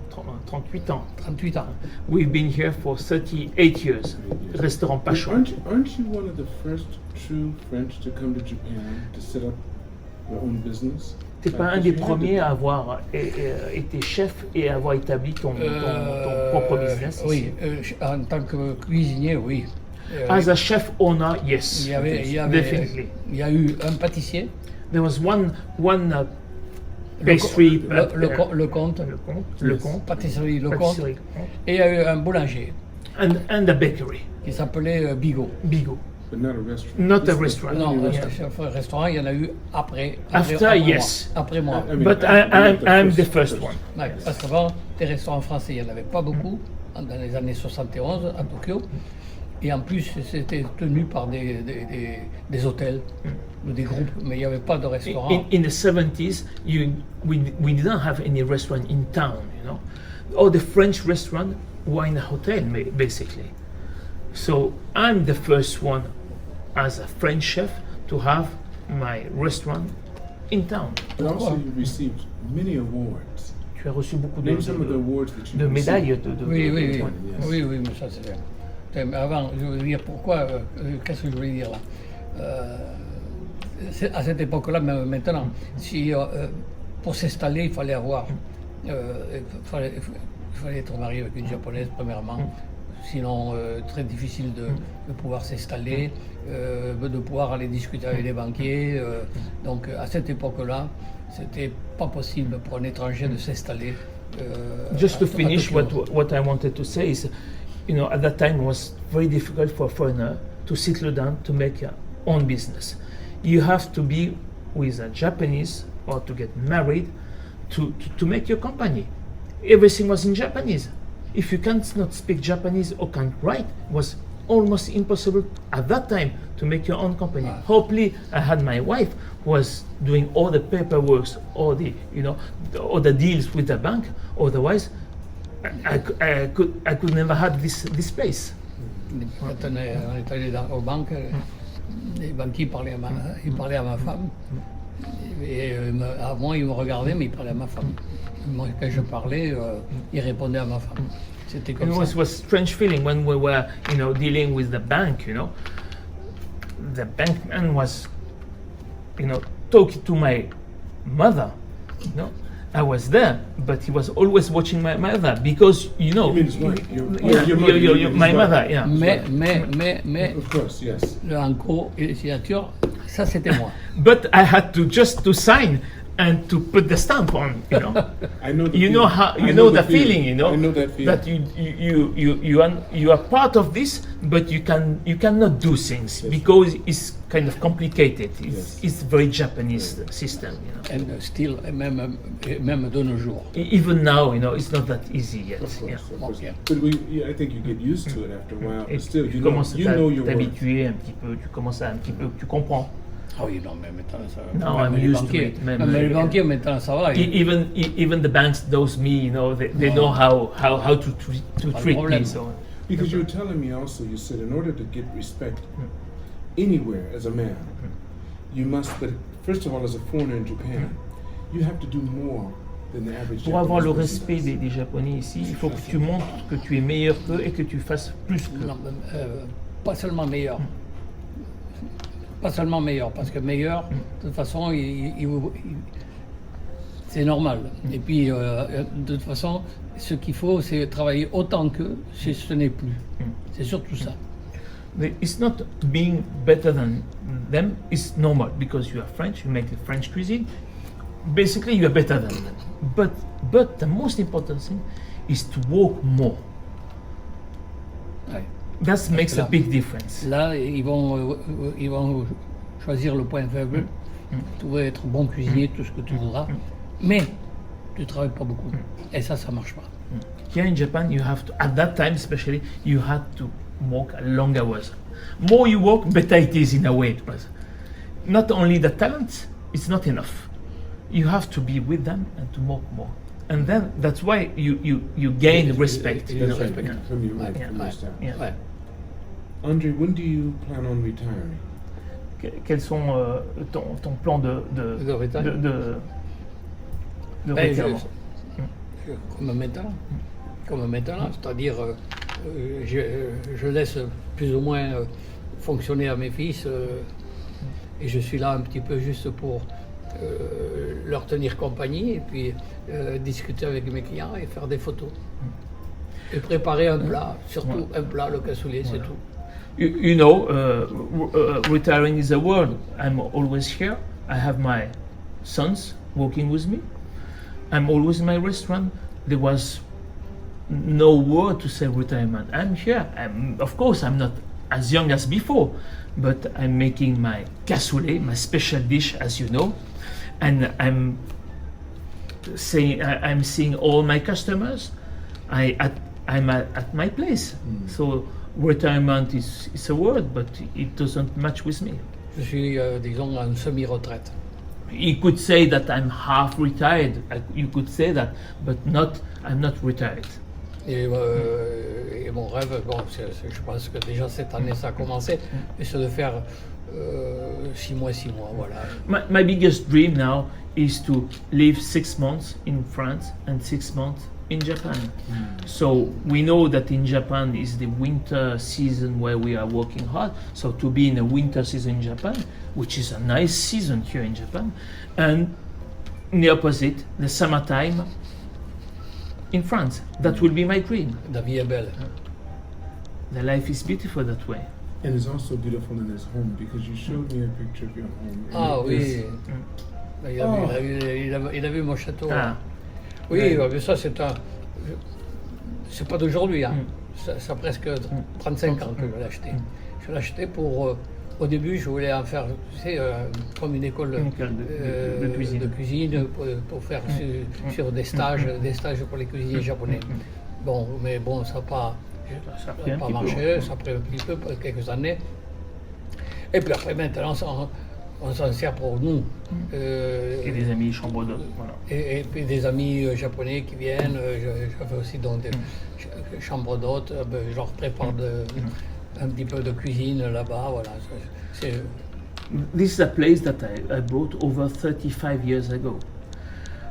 S2: 38 ans.
S1: 38 ans.
S2: We've been here for 38 years. Restaurant
S3: that.
S2: Pachon.
S3: Aren't you one of the first true French to come to Japan to set up your own business?
S2: T'es pas un des premiers à avoir été chef et à avoir établi ton propre business ici.
S1: Oui, en tant que cuisinier, oui.
S2: As a chef owner, yes, definitely.
S1: Il y a eu un pâtissier.
S2: There was one pastry.
S1: Le comte.
S2: Le comte.
S1: Pâtisserie Le Comte.
S2: Pâtisserie.
S1: Et il y a eu un boulanger
S2: And a bakery.
S1: qui s'appelait Bigot.
S2: Bigot.
S3: But not a restaurant.
S2: Not a restaurant.
S1: Non,
S2: Yeah.
S1: un restaurant, il y en a eu après
S2: After, yes.
S1: moi. Après moi.
S3: I mean,
S2: But I'm the first one.
S1: Ouais, parce qu'avant, des restaurants français, il n'y en avait pas beaucoup, dans les années 71 à Tokyo. Et en plus, c'était tenu par des hôtels ou des groupes, mais il n'y avait pas de restaurant.
S2: In the 70s, we didn't have any restaurant in town, All the French restaurants were in a hotel, basically. So I'm the first one as a French chef to have my restaurant in town.
S3: But also you received many awards.
S2: Tu as reçu beaucoup
S3: Name some of the awards that you
S2: de médailles.
S1: Oui,
S3: Yes.
S1: oui, mais ça c'est bien. Mais avant, je veux dire pourquoi, qu'est-ce que je voulais dire là à cette époque-là, même maintenant, si, pour s'installer, il fallait avoir, il fallait être marié avec une japonaise premièrement, sinon très difficile de pouvoir s'installer, de pouvoir aller discuter avec les banquiers. Donc à cette époque-là, c'était pas possible pour un étranger de s'installer.
S2: Just to finish, what I wanted to say is, at that time it was very difficult for a foreigner to settle down to make your own business. You have to be with a Japanese or to get married to make your company. Everything was in Japanese. If you can't not speak Japanese or can't write, it was almost impossible at that time to make your own company. Hopefully, I had my wife who was doing all the paperwork, all the deals with the bank. Otherwise, I could never have this place.
S1: Quand on est allé aux banques, les banquiers parlaient à ma femme. Et à moi, ils me regardaient, mais ils parlaient à ma femme. Moi, quand je parlais, ils répondaient à ma femme. C'était comme ça.
S2: It was a strange feeling when we were, dealing with the bank. The bankman was, talking to my mother. I was there, but he was always watching my mother because
S3: You mean his wife?
S2: my mother. Yeah.
S1: Mais,
S3: Of course, yes.
S1: le hanko et les signatures, ça c'était moi.
S2: But I had to just to sign and to put the stamp on.
S3: I know the
S2: You
S3: feeling.
S2: know how
S3: I
S2: know the feeling.
S3: I know that feeling.
S2: That you are part of this, but you cannot do things because it's kind of complicated. It's very Japanese system.
S1: And still, même de nos jours.
S2: Even now, it's not that easy yet.
S3: Of course, of course.
S1: Okay.
S3: But I think you get used to it after a while.
S2: Et
S3: But still,
S2: tu
S3: you
S2: commences
S3: know
S2: à
S3: your worth.
S2: t'habituer un petit peu, tu commences à un petit peu, tu comprends.
S1: Ah oui, non, mais maintenant ça va.
S2: No,
S1: Même
S2: I'm
S1: les
S2: used to
S1: banquiers.
S2: it.
S1: Même les banquiers, maintenant ça va.
S2: Even the banks knows me, they know how to treat me.
S1: problème.
S2: So
S3: Because you were telling me also, you said in order to get respect anywhere as a man, you must, but first of all, as a foreigner in Japan, you have to do more than the average
S2: Pour avoir le
S3: Japanese person
S2: respect
S3: does.
S2: des Japonais ici, il faut que tu montres que tu es meilleur qu'eux et que tu fasses plus qu'eux.
S1: Non, pas seulement meilleur. Pas seulement meilleur, parce que meilleur, de toute façon, c'est normal. Et puis, de toute façon, ce qu'il faut, c'est travailler autant qu'eux, si ce n'est plus. C'est surtout ça.
S2: It's not being better than them, it's normal because you are French, you make the French cuisine. Basically, you are better than them. But the most important thing is to work more.
S1: Ouais.
S2: That makes a big difference.
S1: Là, ils vont choisir le point faible. Tu vas être bon cuisinier, tout ce que tu voudras, mais tu ne travailles pas beaucoup. Et ça marche pas.
S2: Here in Japan, you have to, at that time especially, you had to work long hours. More you work, better it is in a way. But not only the talent, it's not enough. You have to be with them and to work more. And then that's why you gain respect.
S3: That's right,
S1: Respect.
S3: from your,
S1: Ouais,
S3: from your
S1: ouais,
S3: staff.
S2: Yeah.
S1: Ouais.
S3: Andre, when do you plan on retiring?
S2: Quels sont ton plan de
S1: retraite.
S2: de
S1: Ben,
S2: retirement?
S1: Comme maintenant, c'est-à-dire je laisse plus ou moins fonctionner à mes fils et je suis là un petit peu juste pour leur tenir compagnie et puis discuter avec mes clients et faire des photos. Et préparer un plat, surtout un plat, le cassoulet, c'est tout.
S2: You know, retiring is a word. I'm always here. I have my sons working with me. I'm always in my restaurant. There was no word to say retirement. I'm here. Of course, I'm not as young as before, but I'm making my cassoulet, my special dish, as you know, and I'm seeing all my customers. I'm at my place. So retirement is a word, but it doesn't match with me.
S1: Je suis, disons, en semi-retraite.
S2: You could say that I'm half retired. You could say that, but I'm not retired.
S1: Et mon rêve, bon, je pense que déjà cette année ça a commencé, mais c'est de faire 6 mois, voilà.
S2: My biggest dream now is to live 6 months in France and 6 months in Japan. So we know that in Japan is the winter season where we are working hard. So to be in a winter season in Japan, which is a nice season here in Japan, and the opposite, the summertime in France. That will be my dream.
S1: La vie est belle.
S2: The life is beautiful that way.
S3: And it's also beautiful in his home because you showed me a picture of your home. and
S1: Ah
S3: it
S1: oui,
S3: is-
S1: il a vu mon château.
S2: Ah.
S1: Oui, mais ça c'est c'est pas d'aujourd'hui, hein. Ça a presque 35 ans que je l'ai acheté. Je l'ai acheté pour, au début je voulais en faire, tu sais, comme une école
S2: de cuisine.
S1: de cuisine pour faire sur des stages pour les cuisiniers japonais. Bon, mais bon, ça n'a pas marché, ça a pris un petit peu, quelques années. Et puis après maintenant, on s'en sert pour nous.
S2: Et des amis chambre d'hôte. Voilà.
S1: Et puis des amis japonais qui viennent, j'avais aussi dans des chambres d'hôtes, je leur prépare un petit peu de cuisine là-bas, voilà.
S2: This is a place that I bought over 35 years ago.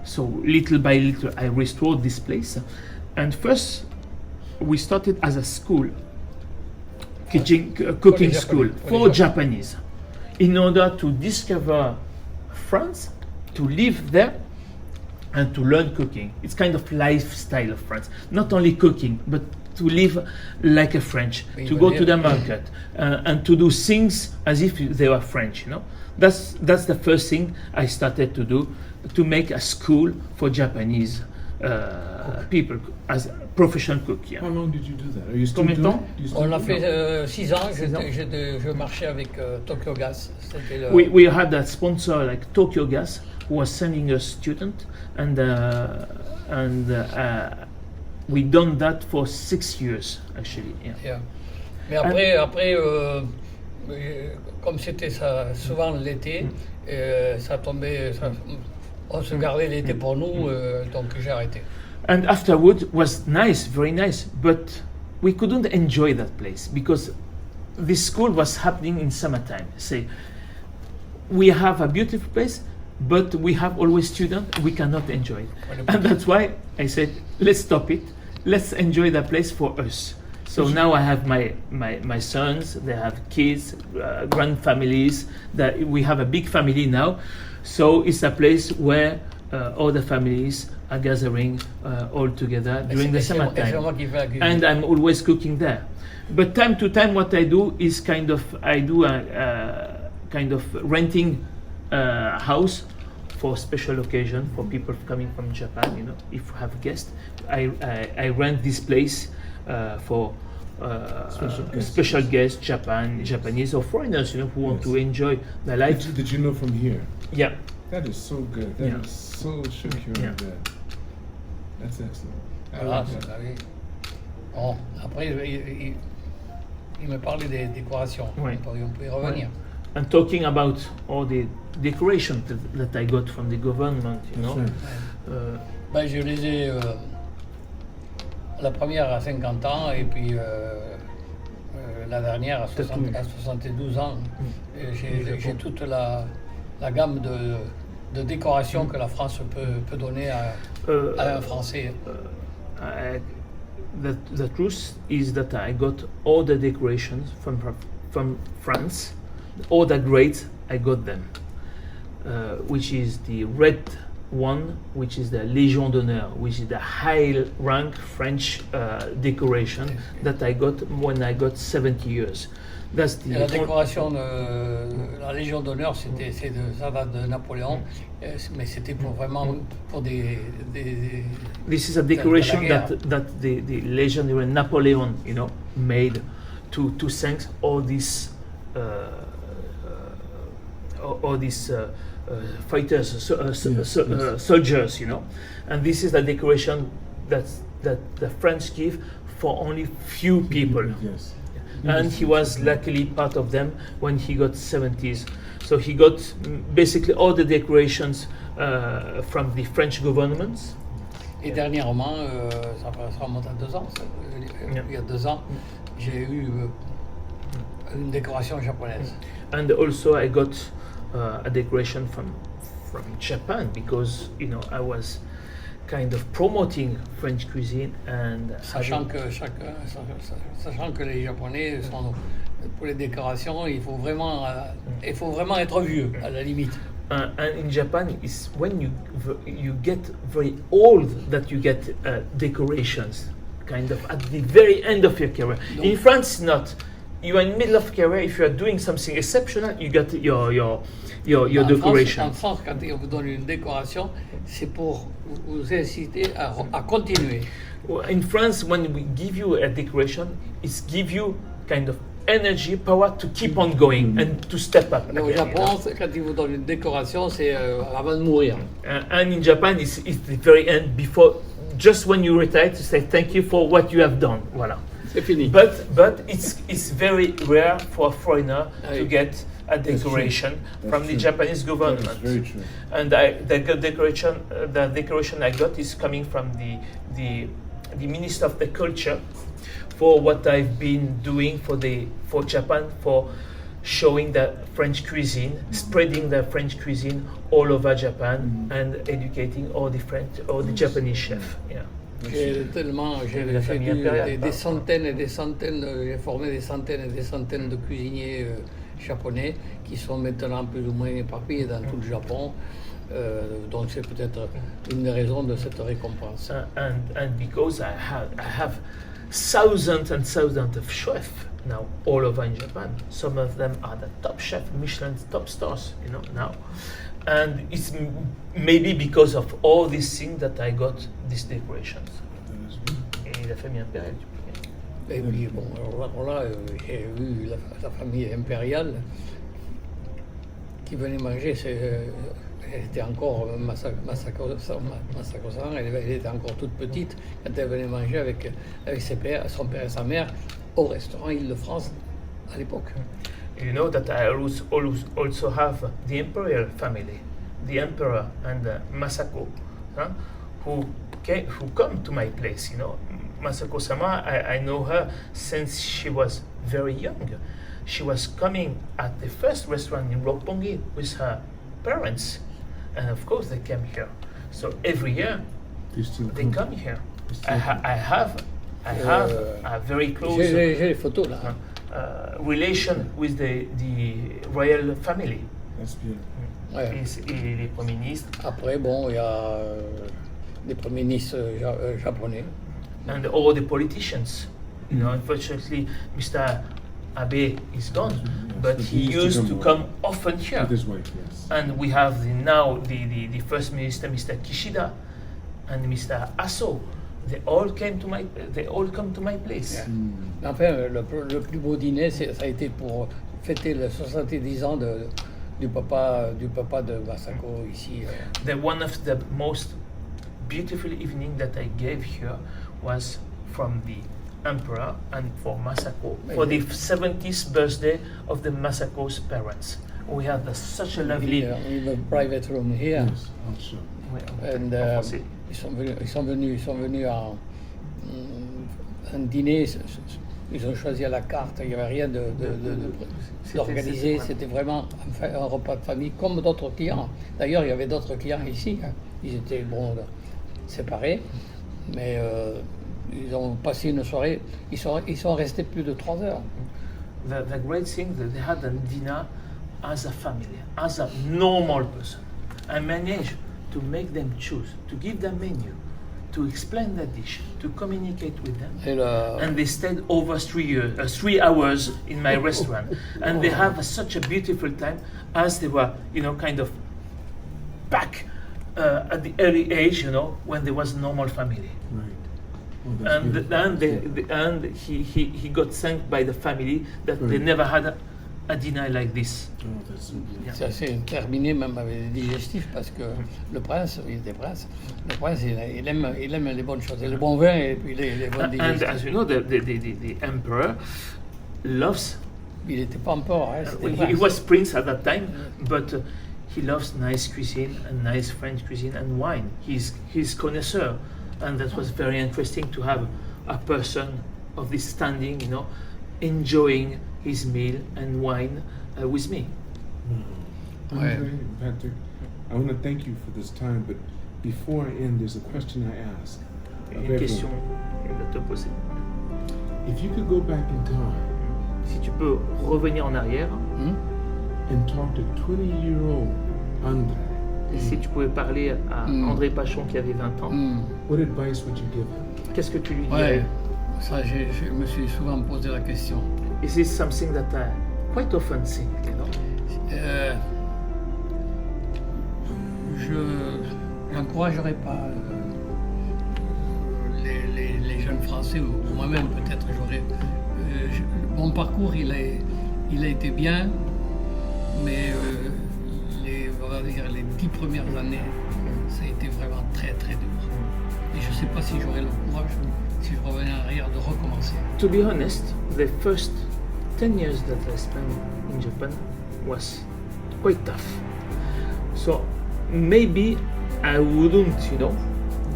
S2: So little by little I restored this place. And first we started as a school, cooking school for Japanese, in order to discover France, to live there, and to learn cooking. It's kind of lifestyle of France. Not only cooking, but to live like a French, to go to the market, and to do things as if they were French. You know, that's the first thing I started to do, to make a school for Japanese people as a professional cook. Yeah.
S3: How long did you do that? Are you still
S2: Combien de
S3: doing
S2: temps?
S3: it? Do you still
S1: On a
S3: do
S1: fait
S3: it?
S1: 6 ans, je marchais avec Tokyo Gas. C'était le-
S2: We had a sponsor like Tokyo Gas who was sending us students, and we done that for 6 years actually. Yeah.
S1: Yeah. Mais après comme c'était souvent l'été, ça tombait, on se gardait l'été pour nous, donc j'ai arrêté.
S2: And afterward was nice, very nice, but we couldn't enjoy that place because this school was happening in summertime. Say, we have a beautiful place, but we have always students, we cannot enjoy it. And that's why I said, let's stop it. Let's enjoy the place for us. So now I have my sons, they have kids, grand families, that we have a big family now. So it's a place where all the families are gathering all together during the summertime. And I'm always cooking there. But time to time what I do is kind of renting a house for special occasion for people coming from Japan. You know, if we have guests, I rent this place for special guests, Japanese or foreigners, you know, who want to enjoy the life.
S3: Did you know from here?
S2: Yeah.
S3: That is so good. That is so secure.
S2: Yeah.
S3: That's excellent.
S1: Voilà, bon, après, il me parlait des décorations.
S2: Oui.
S1: On peut y revenir.
S2: And talking about all the decorations that I got from the government, you know.
S1: Ben, je les ai la première à 50 ans et puis la dernière à 72 ans. J'ai toute la gamme de décorations que la France peut donner à un Français.
S2: The truth is that I got all the decorations from France, all the grades I got them, which is the red one, which is the Légion d'honneur, which is the high rank French decoration that I got when I got 70 years. That's the
S1: la décoration de la Légion d'honneur, ça va de Napoléon, mais c'était vraiment pour des
S2: This is a decoration that the legendary Napoleon, you know, made to thank all these fighters, soldiers, you know, and this is the decoration that the French give for only few people.
S3: Yes.
S2: And he was luckily part of them when he got 70s. So he got basically all the decorations from the French governments.
S1: Et dernièrement, ça remonte à 2 ans, il y a 2 ans, j'ai eu une décoration japonaise.
S2: And also I got a decoration from Japan because, you know, I was kind of promoting French cuisine and
S1: sachant que les Japonais sont pour les décorations, il faut vraiment être vieux à la limite.
S2: And in Japan, it's when you get very old that you get decorations, kind of at the very end of your career.
S1: Donc,
S2: in France, not. You are in the middle of career. If you are doing something exceptional, you get your decoration.
S1: En France, quand on vous donne une décoration, c'est pour vous inciter à continuer.
S2: In France, when we give you a decoration, it gives you kind of energy, power to keep on going and to step up.
S1: Mais au Japon, quand ils vous donnent une décoration, c'est avant de mourir.
S2: And in Japan, it's the very end, before, just when you retire, to say thank you for what you have done. Voilà.
S1: C'est fini.
S2: But it's very rare for a foreigner to get a decoration from the Japanese government.
S3: That's very true.
S2: And the decoration I got is coming from the Minister of the Culture for what I've been doing for Japan, for showing the French cuisine, spreading the French cuisine all over Japan, and educating all the Japanese chefs. Yeah.
S1: J'ai fait des centaines et des centaines, j'ai formé des centaines et des centaines de cuisiniers japonais qui sont maintenant plus ou moins éparpillés dans tout le Japon. Donc c'est peut-être une des raisons de cette récompense.
S2: And because I have thousands and thousands of chefs now all over in Japan. Some of them are the top chef, Michelin top stars, you know, now. And it's maybe because of all these things that I got these decorations. Et la famille impériale.
S1: Et puis bon, alors là, j'ai vu la famille impériale qui venait manger. Elle était encore Masako-san, elle était encore toute petite quand elle venait manger avec son père et sa mère au restaurant Ile de France à l'époque.
S2: You know that I also have the Imperial family, the Emperor and Masako, who come to my place. You know, Masako-sama, I know her since she was very young. She was coming at the first restaurant in Roppongi with her parents, and of course they came here. So every year they come here. I have a very close
S1: J'ai les photos là.
S2: relation with the royal family.
S3: That's beautiful.
S1: Ouais.
S2: Et les premiers ministres.
S1: Après, bon, il y a des premiers ministres japonais.
S2: And all the politicians. You know, unfortunately, Mr. Abe is gone, but he used to come often here.
S3: With his wife, yes.
S2: And we have now the first minister, Mr. Kishida, and Mr. Aso. They all come to my place.
S1: Yeah. Enfin, le plus beau dîner, ça a été pour fêter les 70 ans du papa de Masako ici.
S2: One of the most beautiful evening that I gave here was from the Emperor and for Masako for the 70th birthday of the Masako's parents. We had such a lovely
S1: In the private room here.
S3: Yes, I'll show.
S1: And ils sont venus un dîner. Ils ont choisi à la carte. Il n'y avait rien d'organisé. C'était vraiment un repas de famille comme d'autres clients. D'ailleurs, il y avait d'autres clients ici. Hein. Ils étaient séparés, mais ils ont passé une soirée. Ils sont restés plus de 3 heures.
S2: The great thing that they had a dinner as a family, as a normal person. I managed to make them choose, to give them menu, to explain the dish, to communicate with them. And they stayed over 3 hours in my restaurant. And they have such a beautiful time as they were, kind of back at the early age, when there was a normal family.
S3: Right.
S2: And he got thanked by the family that they never had a dinner like this.
S3: Oh, that's so beautiful.
S1: Ça s'est terminé même avec les digestifs parce que le prince, il était prince. Le prince, il aime les bonnes choses, le bon vin et puis les bons digestifs.
S2: And as you know, the emperor loves.
S1: Il n'était pas empereur, hein, c'était
S2: He
S1: prince.
S2: was prince at that time, but he loves nice cuisine and nice French cuisine and wine. He's connoisseur, and that was very interesting to have a person of this standing, enjoying his meal and wine with me.
S3: Andre, Patrick, I want to thank you for this time, but before I end, there's a question I ask. of
S2: Une question
S3: everyone.
S2: à te poser.
S3: If you could go back in time
S2: Si tu peux revenir en arrière,
S3: and talk to 20-year-old André,
S2: et si tu pouvais parler à André Pachon qui avait 20 ans,
S3: what advice would you give him?
S2: qu'est-ce que tu lui dirais?
S1: Ouais, ça, je me suis souvent posé la question.
S2: Is this something that I quite often think,
S1: Je n'encouragerais pas les jeunes Français, ou moi-même peut-être j'aurais. Mon parcours il a été bien, mais on va dire les 10 premières années, ça a été vraiment très très dur. Et je ne sais pas si j'aurais le courage, si je revenais en arrière, de recommencer.
S2: To be honest, the first 10 years that I spent in Japan was quite tough. So maybe I wouldn't,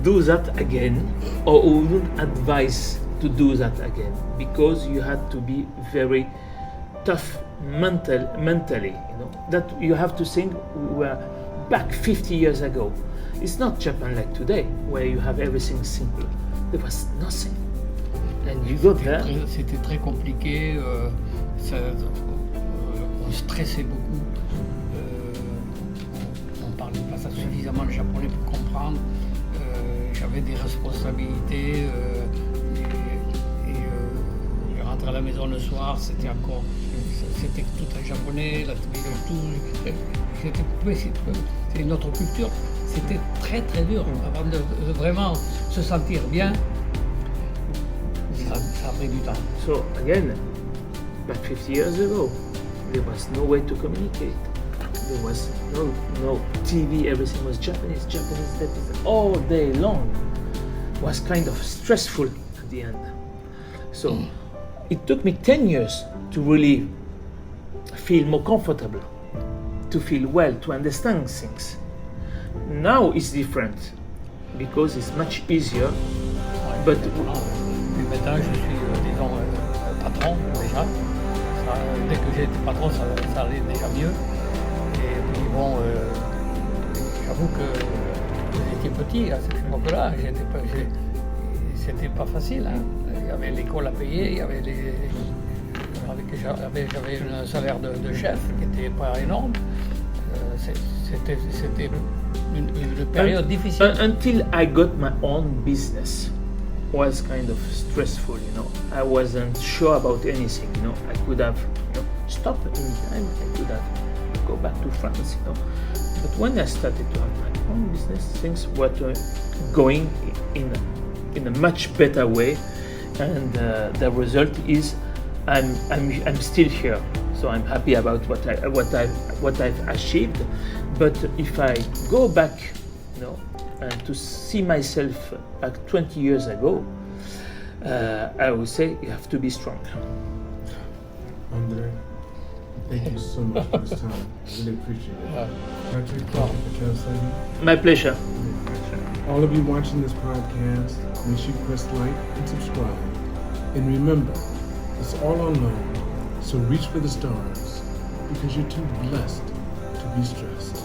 S2: do that again, or wouldn't advise to do that again, because you had to be very tough mentally, that you have to think we were back 50 years ago. It's not Japan like today, where you have everything simple. There was nothing. And you got there.
S1: C'était très compliqué, on stressait beaucoup, on ne parlait pas suffisamment le japonais pour comprendre, j'avais des responsabilités, je rentrais à la maison le soir, c'était tout en japonais, la télévision, c'est une autre culture, c'était très très dur avant de vraiment se sentir bien. Ça a pris du temps.
S2: So again, back 50 years ago, there was no way to communicate. There was no TV, everything was Japanese, that is all day long. It was kind of stressful at the end. So it took me 10 years to really feel more comfortable, to feel well, to understand things. Now it's different because it's much easier, but
S1: puis maintenant je suis, disons, patron déjà. Dès que j'ai été patron, ça allait déjà mieux. Et puis bon, j'avoue que j'étais petit à cette époque-là, c'était pas facile. Hein. Il y avait l'école à payer, il y avait j'avais un salaire de chef qui n'était pas énorme. C'était une période difficile.
S2: Until I got my own business was kind of stressful, I wasn't sure about anything, I could have stopped anytime, I could have go back to France, But when I started to have my own business, things were going in a much better way, and the result is I'm still here. So I'm happy about what I've achieved. But if I go back, and to see myself like 20 years ago, I would say you have to be strong.
S3: André, thank you so much for this time. I really appreciate it. Patrick, thank you for translating.
S2: My pleasure.
S3: All of you watching this podcast, make sure you press like and subscribe. And remember, it's all unknown, so reach for the stars because you're too blessed to be stressed.